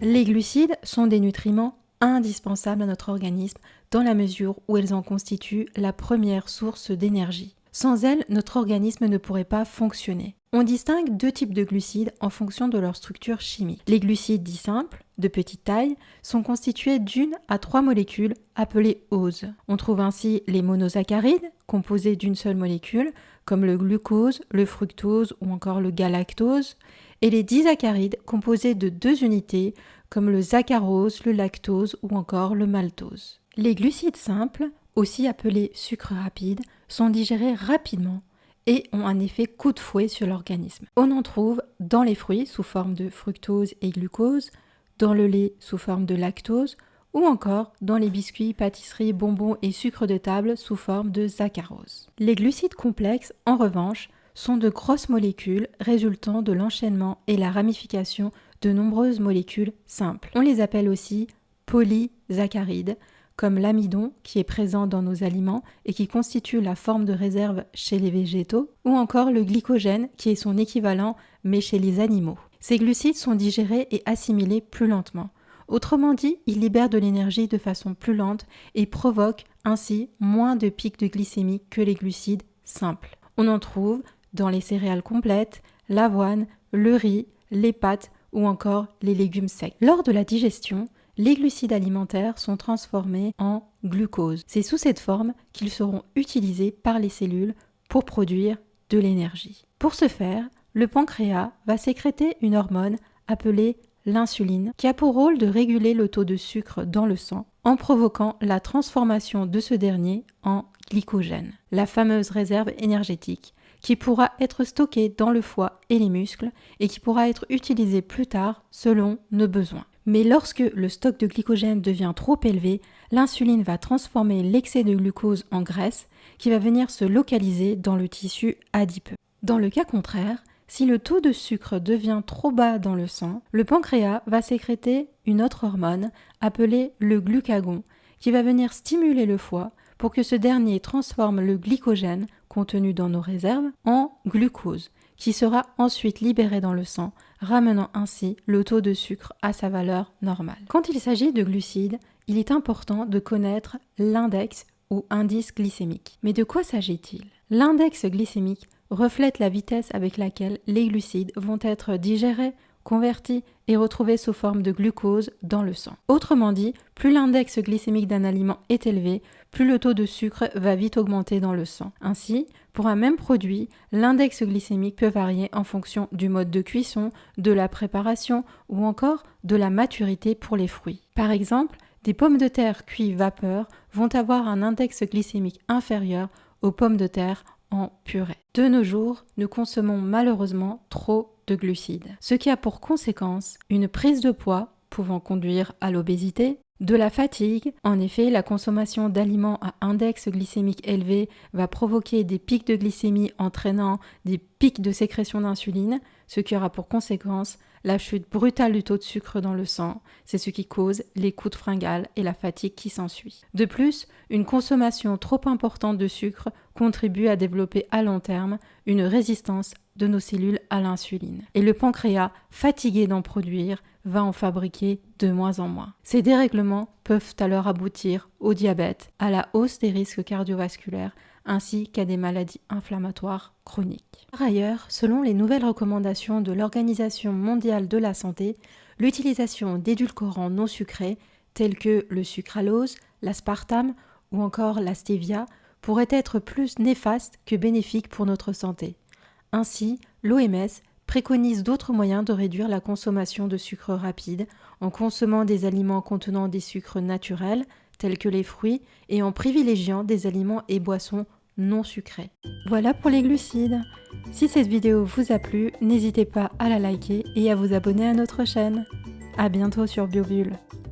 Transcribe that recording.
Les glucides sont des nutriments indispensables à notre organisme dans la mesure où elles en constituent la première source d'énergie. Sans elles, notre organisme ne pourrait pas fonctionner. On distingue deux types de glucides en fonction de leur structure chimique. Les glucides dits simples, de petite taille, sont constitués d'une à trois molécules appelées oses. On trouve ainsi les monosaccharides, composés d'une seule molécule, comme le glucose, le fructose ou encore le galactose, et les disaccharides, composés de deux unités, comme le saccharose, le lactose ou encore le maltose. Les glucides simples, aussi appelés sucres rapides, sont digérés rapidement et ont un effet coup de fouet sur l'organisme. On en trouve dans les fruits sous forme de fructose et glucose, dans le lait sous forme de lactose ou encore dans les biscuits, pâtisseries, bonbons et sucres de table sous forme de saccharose. Les glucides complexes, en revanche, sont de grosses molécules résultant de l'enchaînement et la ramification de nombreuses molécules simples. On les appelle aussi polysaccharides, comme l'amidon qui est présent dans nos aliments et qui constitue la forme de réserve chez les végétaux, ou encore le glycogène qui est son équivalent mais chez les animaux. Ces glucides sont digérés et assimilés plus lentement. Autrement dit, ils libèrent de l'énergie de façon plus lente et provoquent ainsi moins de pics de glycémie que les glucides simples. On en trouve dans les céréales complètes, l'avoine, le riz, les pâtes ou encore les légumes secs. Lors de la digestion, les glucides alimentaires sont transformés en glucose. C'est sous cette forme qu'ils seront utilisés par les cellules pour produire de l'énergie. Pour ce faire, le pancréas va sécréter une hormone appelée l'insuline qui a pour rôle de réguler le taux de sucre dans le sang en provoquant la transformation de ce dernier en glycogène, la fameuse réserve énergétique qui pourra être stockée dans le foie et les muscles et qui pourra être utilisée plus tard selon nos besoins. Mais lorsque le stock de glycogène devient trop élevé, l'insuline va transformer l'excès de glucose en graisse qui va venir se localiser dans le tissu adipeux. Dans le cas contraire, si le taux de sucre devient trop bas dans le sang, le pancréas va sécréter une autre hormone appelée le glucagon qui va venir stimuler le foie pour que ce dernier transforme le glycogène contenu dans nos réserves en glucose qui sera ensuite libéré dans le sang, ramenant ainsi le taux de sucre à sa valeur normale. Quand il s'agit de glucides, il est important de connaître l'index ou indice glycémique. Mais de quoi s'agit-il ? L'index glycémique reflète la vitesse avec laquelle les glucides vont être digérés, convertis et retrouvés sous forme de glucose dans le sang. Autrement dit, plus l'index glycémique d'un aliment est élevé, plus le taux de sucre va vite augmenter dans le sang. Ainsi, pour un même produit, l'index glycémique peut varier en fonction du mode de cuisson, de la préparation ou encore de la maturité pour les fruits. Par exemple, des pommes de terre cuites vapeur vont avoir un index glycémique inférieur aux pommes de terre en purée. De nos jours, nous consommons malheureusement trop de glucides, ce qui a pour conséquence une prise de poids pouvant conduire à l'obésité, de la fatigue. En effet, la consommation d'aliments à index glycémique élevé va provoquer des pics de glycémie entraînant des pics de sécrétion d'insuline, ce qui aura pour conséquence la chute brutale du taux de sucre dans le sang. C'est ce qui cause les coups de fringale et la fatigue qui s'ensuit. De plus, une consommation trop importante de sucre contribue à développer à long terme une résistance de nos cellules à l'insuline. Et le pancréas, fatigué d'en produire, va en fabriquer de moins en moins. Ces dérèglements peuvent alors aboutir au diabète, à la hausse des risques cardiovasculaires, ainsi qu'à des maladies inflammatoires chroniques. Par ailleurs, selon les nouvelles recommandations de l'Organisation mondiale de la santé, l'utilisation d'édulcorants non sucrés tels que le sucralose, l'aspartame ou encore la stevia pourrait être plus néfaste que bénéfique pour notre santé. Ainsi, l'OMS préconise d'autres moyens de réduire la consommation de sucre rapide en consommant des aliments contenant des sucres naturels tels que les fruits et en privilégiant des aliments et boissons non sucrés. Voilà pour les glucides. Si cette vidéo vous a plu, n'hésitez pas à la liker et à vous abonner à notre chaîne. À bientôt sur BioBulle.